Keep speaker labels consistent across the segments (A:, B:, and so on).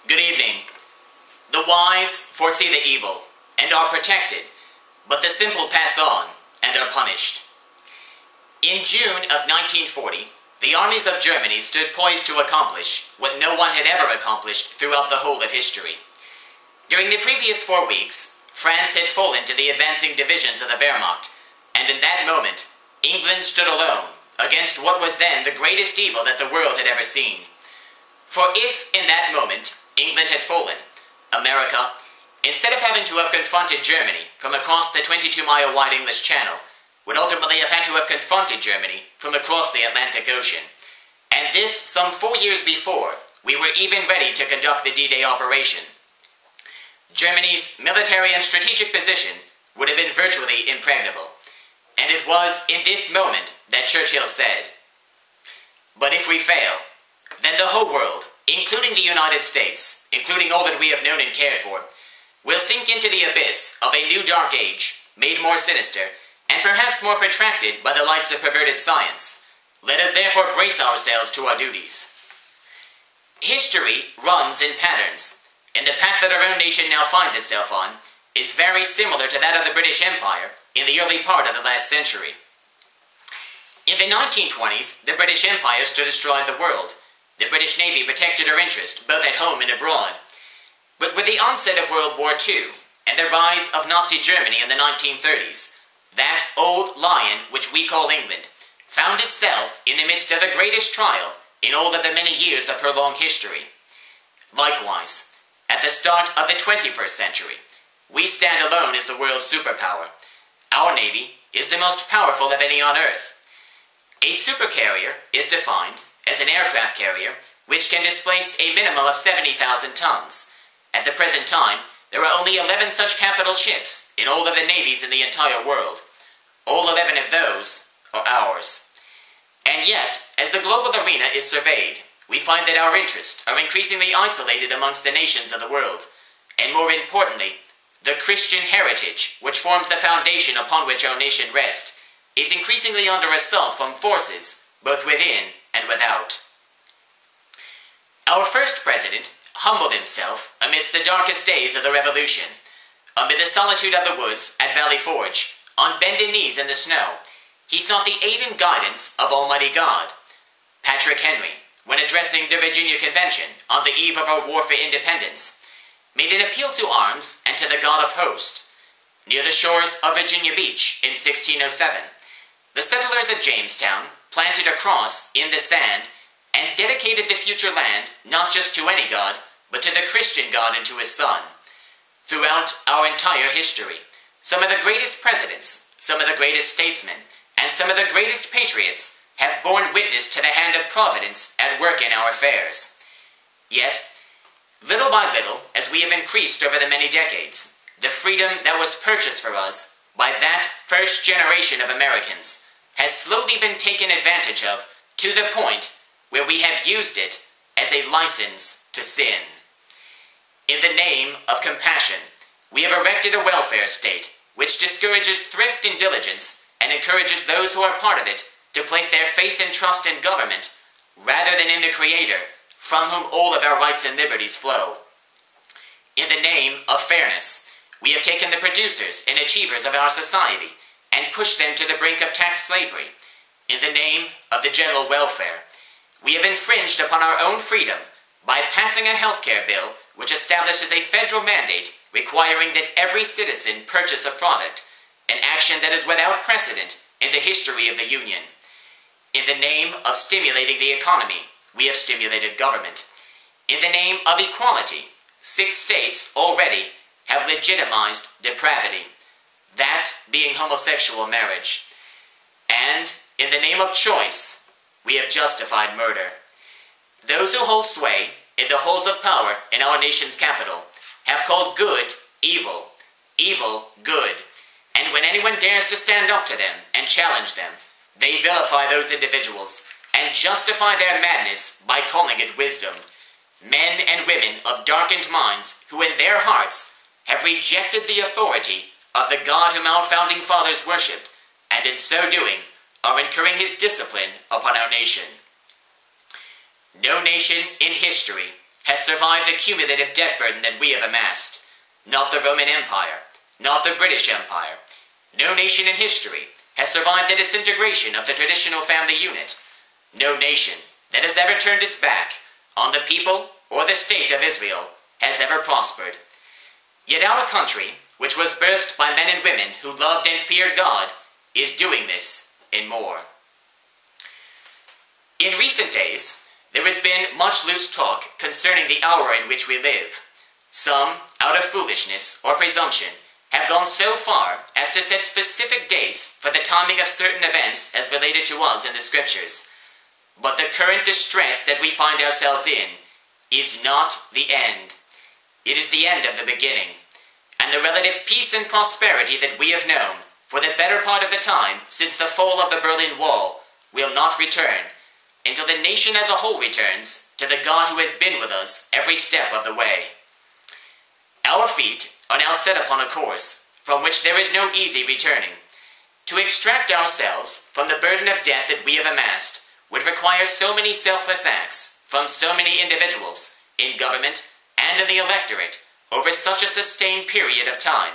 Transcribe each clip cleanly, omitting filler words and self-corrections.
A: Good evening. The wise foresee the evil and are protected, but the simple pass on and are punished. In June of 1940, the armies of Germany stood poised to accomplish what no one had ever accomplished throughout the whole of history. During the previous 4 weeks, France had fallen to the advancing divisions of the Wehrmacht, and in that moment, England stood alone against what was then the greatest evil that the world had ever seen. For if, in that moment, England had fallen, America, instead of having to have confronted Germany from across the 22-mile-wide English Channel, would ultimately have had to have confronted Germany from across the Atlantic Ocean. And this some 4 years before we were even ready to conduct the D-Day operation. Germany's military and strategic position would have been virtually impregnable. And it was in this moment that Churchill said, "But if we fail, then the whole world, including the United States, including all that we have known and cared for, will sink into the abyss of a new dark age, made more sinister, and perhaps more protracted by the lights of perverted science. Let us therefore brace ourselves to our duties." History runs in patterns, and the path that our own nation now finds itself on is very similar to that of the British Empire in the early part of the last century. In the 1920s, the British Empire stood astride the world. The British Navy protected our interest, both at home and abroad. But with the onset of World War II, and the rise of Nazi Germany in the 1930s, that old lion, which we call England, found itself in the midst of the greatest trial in all of the many years of her long history. Likewise, at the start of the 21st century, we stand alone as the world's superpower. Our Navy is the most powerful of any on Earth. A supercarrier is defined as an aircraft carrier which can displace a minimum of 70,000 tons. At the present time, there are only 11 such capital ships in all of the navies in the entire world. All 11 of those are ours. And yet, as the global arena is surveyed, we find that our interests are increasingly isolated amongst the nations of the world, and more importantly, the Christian heritage, which forms the foundation upon which our nation rests, is increasingly under assault from forces, both within and without. Our first president humbled himself amidst the darkest days of the Revolution. Amid the solitude of the woods at Valley Forge, on bended knees in the snow, he sought the aid and guidance of Almighty God. Patrick Henry, when addressing the Virginia Convention on the eve of our war for independence, made an appeal to arms and to the God of hosts. Near the shores of Virginia Beach in 1607, the settlers at Jamestown planted a cross in the sand and dedicated the future land not just to any god, but to the Christian God and to his Son. Throughout our entire history, some of the greatest presidents, some of the greatest statesmen, and some of the greatest patriots have borne witness to the hand of Providence at work in our affairs. Yet, little by little, as we have increased over the many decades, the freedom that was purchased for us by that first generation of Americans has slowly been taken advantage of to the point where we have used it as a license to sin. In the name of compassion, we have erected a welfare state which discourages thrift and diligence and encourages those who are part of it to place their faith and trust in government rather than in the Creator, from whom all of our rights and liberties flow. In the name of fairness, we have taken the producers and achievers of our society and pushed them to the brink of tax slavery. In the name of the general welfare, we have infringed upon our own freedom by passing a healthcare bill which establishes a federal mandate requiring that every citizen purchase a product, an action that is without precedent in the history of the Union. In the name of stimulating the economy, we have stimulated government. In the name of equality, 6 states already have legitimized depravity, that being homosexual marriage. And in the name of choice, we have justified murder. Those who hold sway in the halls of power in our nation's capital have called good evil, evil good, and when anyone dares to stand up to them and challenge them, they vilify those individuals and justify their madness by calling it wisdom. Men and women of darkened minds who in their hearts have rejected the authority of the God whom our founding fathers worshipped, and in so doing are incurring his discipline upon our nation. No nation in history has survived the cumulative debt burden that we have amassed. Not the Roman Empire, not the British Empire. No nation in history has survived the disintegration of the traditional family unit. No nation that has ever turned its back on the people or the state of Israel has ever prospered. Yet our country, which was birthed by men and women who loved and feared God, is doing this and more. In recent days, there has been much loose talk concerning the hour in which we live. Some, out of foolishness or presumption, have gone so far as to set specific dates for the timing of certain events as related to us in the Scriptures. But the current distress that we find ourselves in is not the end. It is the end of the beginning, and the relative peace and prosperity that we have known for the better part of the time since the fall of the Berlin Wall will not return until the nation as a whole returns to the God who has been with us every step of the way. Our feet are now set upon a course from which there is no easy returning. To extract ourselves from the burden of debt that we have amassed would require so many selfless acts from so many individuals in government and in the electorate over such a sustained period of time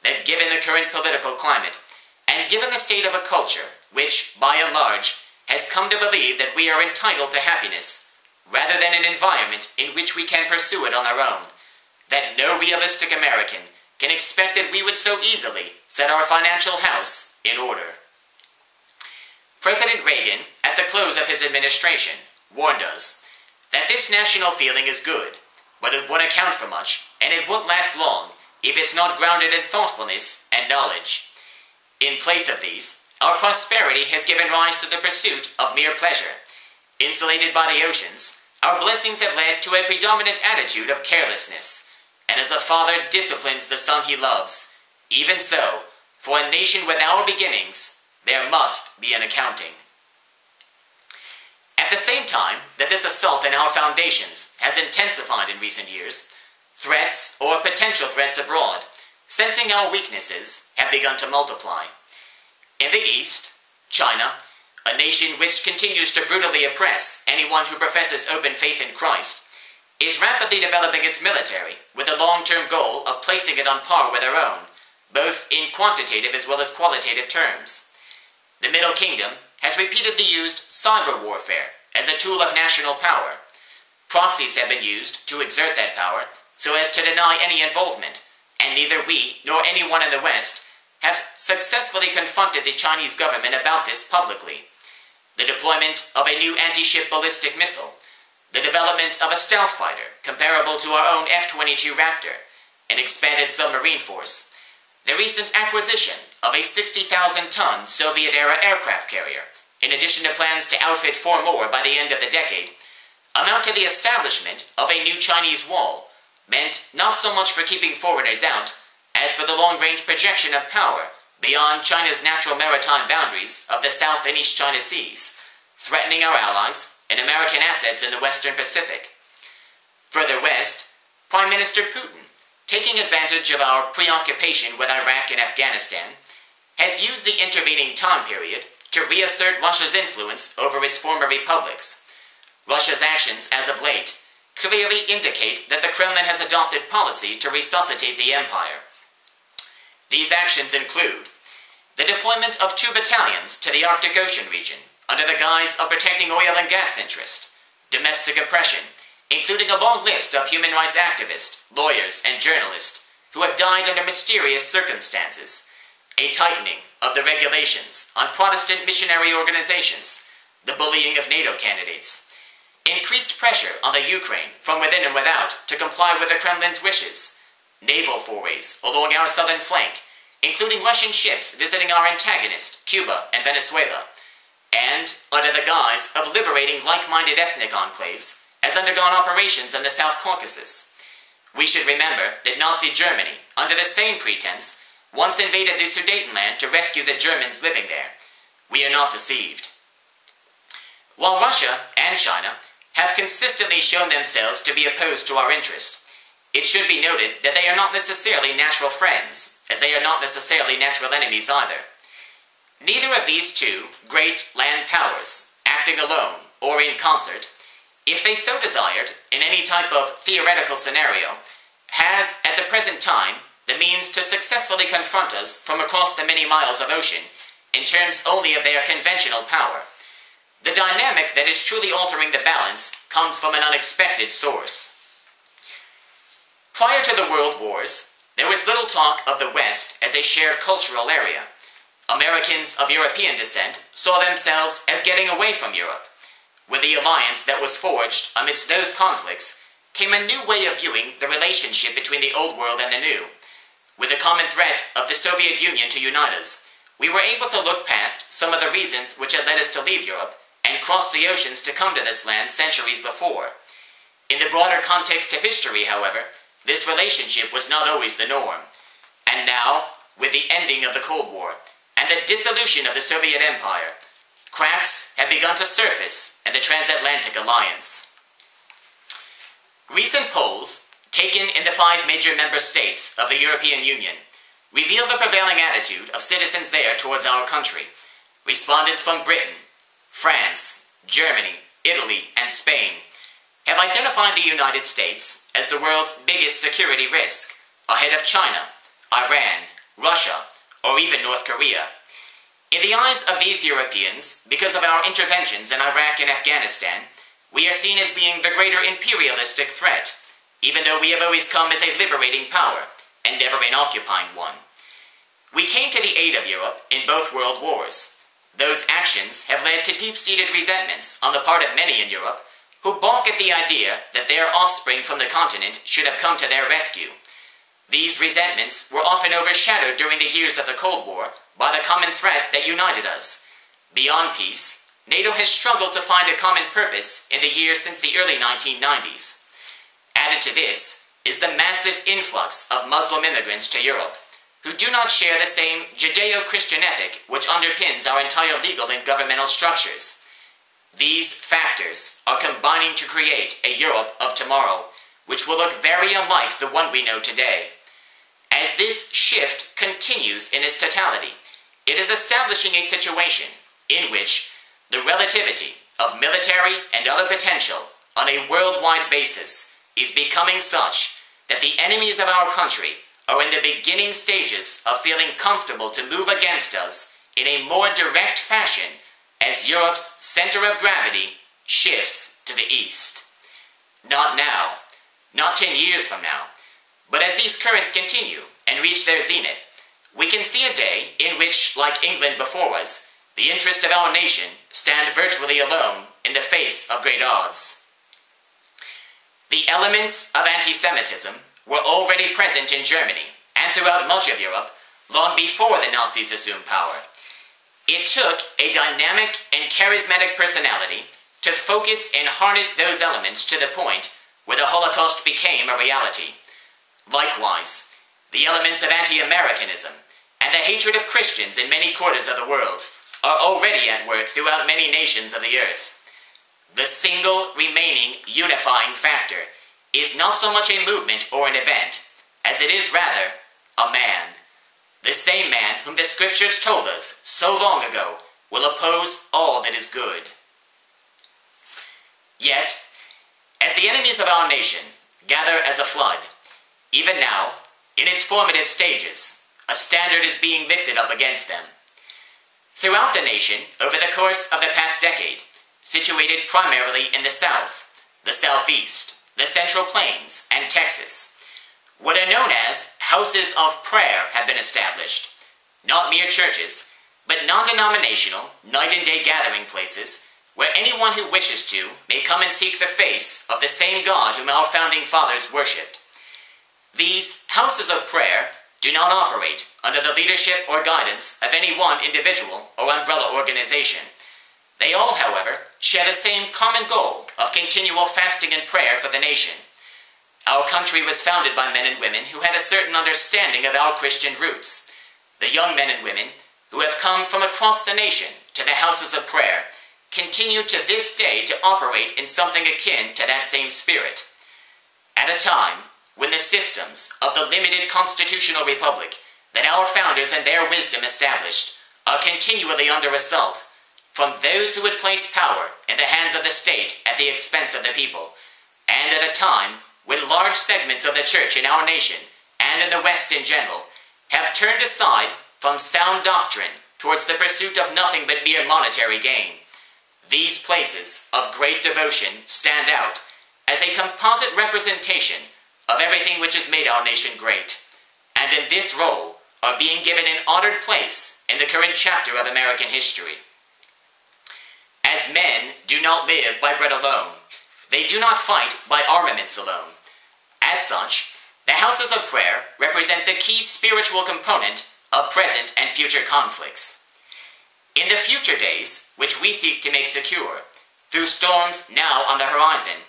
A: that, given the current political climate and given the state of a culture which, by and large, has come to believe that we are entitled to happiness rather than an environment in which we can pursue it on our own, that no realistic American can expect that we would so easily set our financial house in order. President Reagan, at the close of his administration, warned us that this national feeling is good, but it won't account for much, and it won't last long if it's not grounded in thoughtfulness and knowledge. In place of these, our prosperity has given rise to the pursuit of mere pleasure. Insulated by the oceans, our blessings have led to a predominant attitude of carelessness, and as a father disciplines the son he loves, even so, for a nation with our beginnings, there must be an accounting. At the same time that this assault on our foundations has intensified in recent years, threats or potential threats abroad, sensing our weaknesses, have begun to multiply. In the East, China, a nation which continues to brutally oppress anyone who professes open faith in Christ, is rapidly developing its military with a long-term goal of placing it on par with our own, both in quantitative as well as qualitative terms. The Middle Kingdom has repeatedly used cyber warfare as a tool of national power. Proxies have been used to exert that power so as to deny any involvement, and neither we nor anyone in the West have successfully confronted the Chinese government about this publicly. The deployment of a new anti-ship ballistic missile, the development of a stealth fighter comparable to our own F-22 Raptor, an expanded submarine force, the recent acquisition of a 60,000-ton Soviet-era aircraft carrier, in addition to plans to outfit 4 more by the end of the decade, amount to the establishment of a new Chinese wall, meant not so much for keeping foreigners out, as for the long-range projection of power beyond China's natural maritime boundaries of the South and East China Seas, threatening our allies and American assets in the Western Pacific. Further west, Prime Minister Putin, taking advantage of our preoccupation with Iraq and Afghanistan, has used the intervening time period to reassert Russia's influence over its former republics. Russia's actions as of late clearly indicate that the Kremlin has adopted policy to resuscitate the empire. These actions include the deployment of 2 battalions to the Arctic Ocean region under the guise of protecting oil and gas interests, domestic oppression, including a long list of human rights activists, lawyers, and journalists who have died under mysterious circumstances, a tightening of the regulations on Protestant missionary organizations, the bullying of NATO candidates, increased pressure on the Ukraine from within and without to comply with the Kremlin's wishes, naval forays along our southern flank, including Russian ships visiting our antagonist, Cuba and Venezuela, and, under the guise of liberating like-minded ethnic enclaves, has undergone operations in the South Caucasus. We should remember that Nazi Germany, under the same pretense, once invaded the Sudetenland to rescue the Germans living there. We are not deceived. While Russia and China have consistently shown themselves to be opposed to our interest, it should be noted that they are not necessarily natural friends, as they are not necessarily natural enemies either. Neither of these 2 great land powers, acting alone or in concert, if they so desired, in any type of theoretical scenario, has, at the present time, the means to successfully confront us from across the many miles of ocean, in terms only of their conventional power. The dynamic that is truly altering the balance comes from an unexpected source. Prior to the World Wars, there was little talk of the West as a shared cultural area. Americans of European descent saw themselves as getting away from Europe. With the alliance that was forged amidst those conflicts, came a new way of viewing the relationship between the old world and the new. With the common threat of the Soviet Union to unite us, we were able to look past some of the reasons which had led us to leave Europe and cross the oceans to come to this land centuries before. In the broader context of history, however, this relationship was not always the norm. And now, with the ending of the Cold War and the dissolution of the Soviet Empire, cracks have begun to surface in the transatlantic alliance. Recent polls, taken in the 5 major member states of the European Union, reveal the prevailing attitude of citizens there towards our country. Respondents from Britain, France, Germany, Italy, and Spain have identified the United States as the world's biggest security risk, ahead of China, Iran, Russia, or even North Korea. In the eyes of these Europeans, because of our interventions in Iraq and Afghanistan, we are seen as being the greater imperialistic threat, even though we have always come as a liberating power, and never an occupying one. We came to the aid of Europe in both world wars. Those actions have led to deep-seated resentments on the part of many in Europe, who balk at the idea that their offspring from the continent should have come to their rescue. These resentments were often overshadowed during the years of the Cold War by the common threat that united us. Beyond peace, NATO has struggled to find a common purpose in the years since the early 1990s. Added to this is the massive influx of Muslim immigrants to Europe, who do not share the same Judeo-Christian ethic which underpins our entire legal and governmental structures. These factors are combining to create a Europe of tomorrow, which will look very unlike the one we know today. As this shift continues in its totality, it is establishing a situation in which the relativity of military and other potential on a worldwide basis is becoming such that the enemies of our country are in the beginning stages of feeling comfortable to move against us in a more direct fashion as Europe's center of gravity shifts to the east. Not now, not 10 years from now, but as these currents continue and reach their zenith, we can see a day in which, like England before us, the interests of our nation stand virtually alone in the face of great odds. The elements of anti-Semitism were already present in Germany and throughout much of Europe long before the Nazis assumed power. It took a dynamic and charismatic personality to focus and harness those elements to the point where the Holocaust became a reality. Likewise, the elements of anti-Americanism and the hatred of Christians in many quarters of the world are already at work throughout many nations of the earth. The single remaining unifying factor is not so much a movement or an event, as it is rather a man. The same man whom the scriptures told us so long ago will oppose all that is good. Yet, as the enemies of our nation gather as a flood, even now, in its formative stages, a standard is being lifted up against them. Throughout the nation, over the course of the past decade, situated primarily in the South, the Southeast, the Central Plains, and Texas, what are known as houses of prayer have been established. Not mere churches, but non-denominational, night-and-day gathering places where anyone who wishes to may come and seek the face of the same God whom our founding fathers worshipped. These houses of prayer do not operate under the leadership or guidance of any one individual or umbrella organization. They all, however, share the same common goal of continual fasting and prayer for the nation. Our country was founded by men and women who had a certain understanding of our Christian roots. The young men and women who have come from across the nation to the houses of prayer continue to this day to operate in something akin to that same spirit. At a time when the systems of the limited constitutional republic that our founders and their wisdom established are continually under assault, from those who would place power in the hands of the state at the expense of the people, and at a time when large segments of the church in our nation, and in the West in general, have turned aside from sound doctrine towards the pursuit of nothing but mere monetary gain. These places of great devotion stand out as a composite representation of everything which has made our nation great, and in this role are being given an honored place in the current chapter of American history. As men do not live by bread alone, they do not fight by armaments alone. As such, the houses of prayer represent the key spiritual component of present and future conflicts. In the future days, which we seek to make secure, through storms now on the horizon,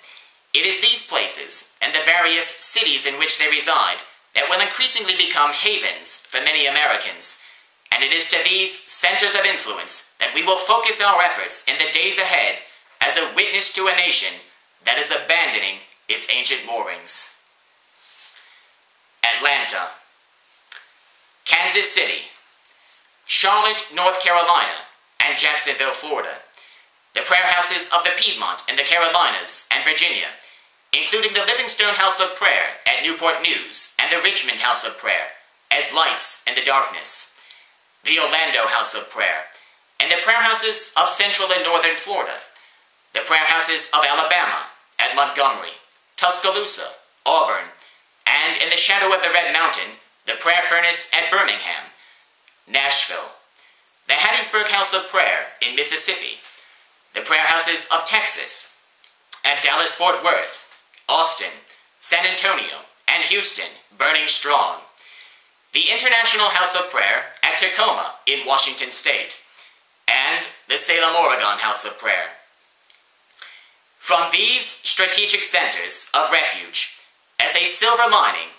A: it is these places and the various cities in which they reside that will increasingly become havens for many Americans, and it is to these centers of influence that we will focus our efforts in the days ahead as a witness to a nation that is abandoning its ancient moorings. Atlanta, Kansas City, Charlotte, North Carolina, and Jacksonville, Florida, the prayer houses of the Piedmont in the Carolinas and Virginia, including the Livingstone House of Prayer at Newport News and the Richmond House of Prayer as lights in the darkness, the Orlando House of Prayer, and the prayer houses of Central and Northern Florida, the prayer houses of Alabama at Montgomery, Tuscaloosa, Auburn, and in the shadow of the Red Mountain, the prayer furnace at Birmingham, Nashville, the Hattiesburg House of Prayer in Mississippi, the prayer houses of Texas, at Dallas-Fort Worth, Austin, San Antonio, and Houston, burning strong, the International House of Prayer at Tacoma in Washington State, and the Salem, Oregon House of Prayer. From these strategic centers of refuge, as a silver lining,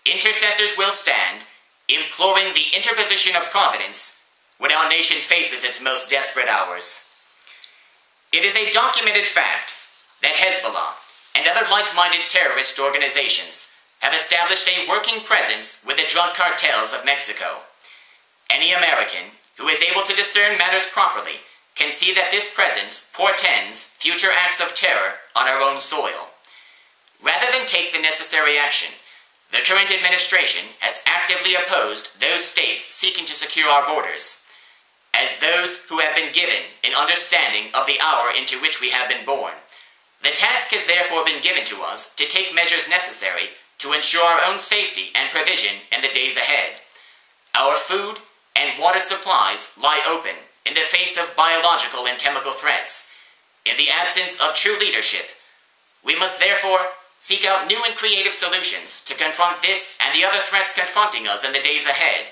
A: intercessors will stand, imploring the interposition of providence when our nation faces its most desperate hours. It is a documented fact that Hezbollah and other like-minded terrorist organizations have established a working presence with the drug cartels of Mexico. Any American who is able to discern matters properly can see that this presence portends future acts of terror on our own soil. Rather than take the necessary action, the current administration has actively opposed those states seeking to secure our borders. As those who have been given an understanding of the hour into which we have been born, the task has therefore been given to us to take measures necessary to ensure our own safety and provision in the days ahead. Our food and water supplies lie open in the face of biological and chemical threats. In the absence of true leadership, we must therefore seek out new and creative solutions to confront this and the other threats confronting us in the days ahead.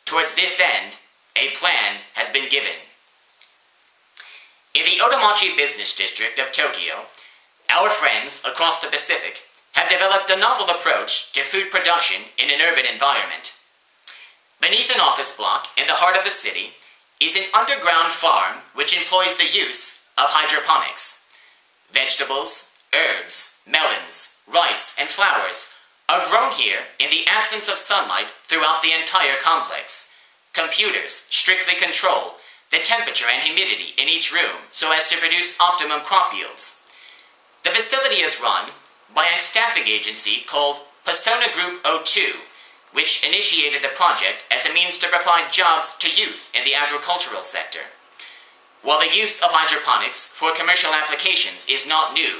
A: Towards this end, a plan has been given. In the Otomachi business district of Tokyo, our friends across the Pacific have developed a novel approach to food production in an urban environment. Beneath an office block in the heart of the city is an underground farm which employs the use of hydroponics. Vegetables, herbs, melons, rice, and flowers are grown here in the absence of sunlight throughout the entire complex. Computers strictly control the temperature and humidity in each room so as to produce optimum crop yields. The facility is run by a staffing agency called Persona Group 02, which initiated the project as a means to provide jobs to youth in the agricultural sector. While the use of hydroponics for commercial applications is not new,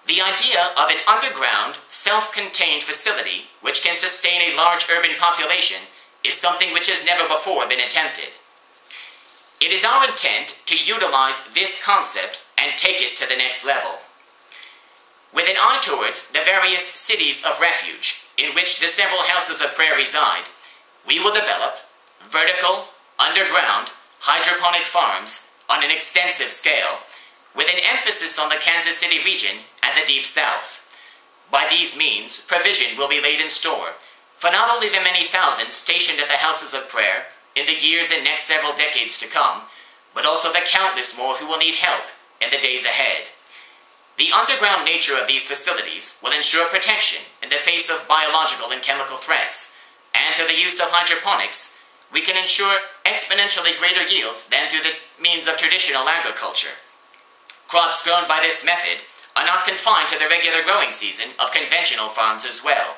A: the idea of an underground, self-contained facility which can sustain a large urban population is something which has never before been attempted. It is our intent to utilize this concept and take it to the next level. With an eye towards the various cities of refuge in which the several houses of prayer reside, we will develop vertical, underground, hydroponic farms on an extensive scale, with an emphasis on the Kansas City region and the Deep South. By these means, provision will be laid in store for not only the many thousands stationed at the houses of prayer in the years and next several decades to come, but also the countless more who will need help in the days ahead. The underground nature of these facilities will ensure protection in the face of biological and chemical threats, and through the use of hydroponics, we can ensure exponentially greater yields than through the means of traditional agriculture. Crops grown by this method are not confined to the regular growing season of conventional farms as well.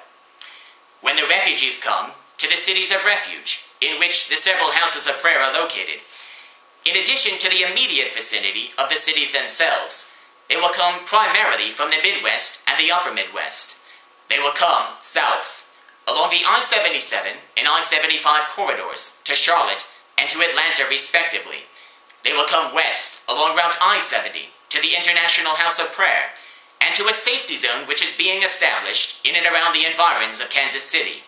A: When the refugees come to the cities of refuge, in which the several houses of prayer are located, in addition to the immediate vicinity of the cities themselves, they will come primarily from the Midwest and the Upper Midwest. They will come south, along the I-77 and I-75 corridors to Charlotte and to Atlanta respectively. They will come west along Route I-70 to the International House of Prayer and to a safety zone which is being established in and around the environs of Kansas City.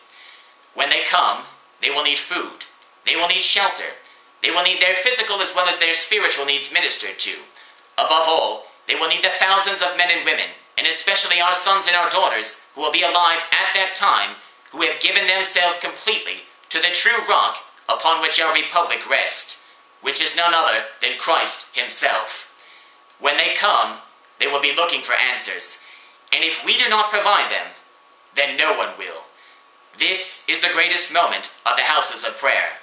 A: When they come, they will need food, they will need shelter, they will need their physical as well as their spiritual needs ministered to. Above all, they will need the thousands of men and women, and especially our sons and our daughters, who will be alive at that time, who have given themselves completely to the true rock upon which our republic rests, which is none other than Christ himself. When they come, they will be looking for answers, and if we do not provide them, then no one will. This is the greatest moment of the houses of prayer.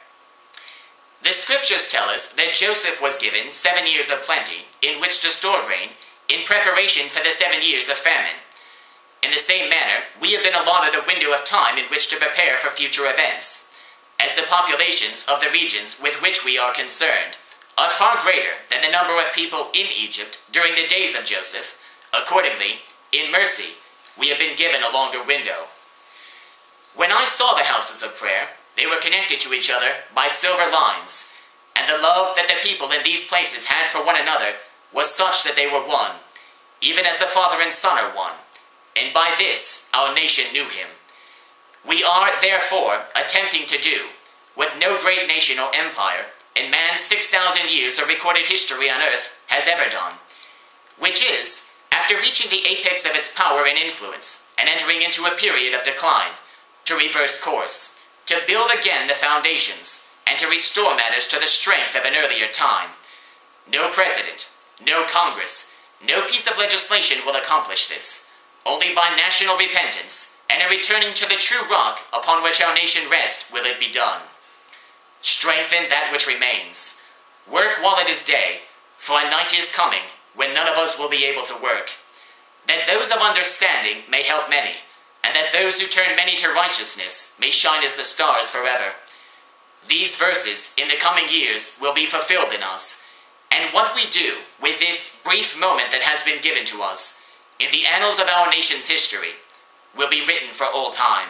A: The scriptures tell us that Joseph was given 7 years of plenty in which to store grain in preparation for the 7 years of famine. In the same manner, we have been allotted a window of time in which to prepare for future events, as the populations of the regions with which we are concerned are far greater than the number of people in Egypt during the days of Joseph. Accordingly, in mercy, we have been given a longer window. When I saw the houses of prayer, they were connected to each other by silver lines, and the love that the people in these places had for one another was such that they were one, even as the Father and Son are one, and by this our nation knew him. We are, therefore, attempting to do what no great nation or empire in man's 6,000 years of recorded history on earth has ever done, which is, after reaching the apex of its power and influence and entering into a period of decline, to reverse course, to build again the foundations, and to restore matters to the strength of an earlier time. No president, no Congress, no piece of legislation will accomplish this. Only by national repentance and a returning to the true rock upon which our nation rests will it be done. Strengthen that which remains. Work while it is day, for a night is coming when none of us will be able to work. That those of understanding may help many, and that those who turn many to righteousness may shine as the stars forever. These verses in the coming years will be fulfilled in us, and what we do with this brief moment that has been given to us in the annals of our nation's history will be written for all time.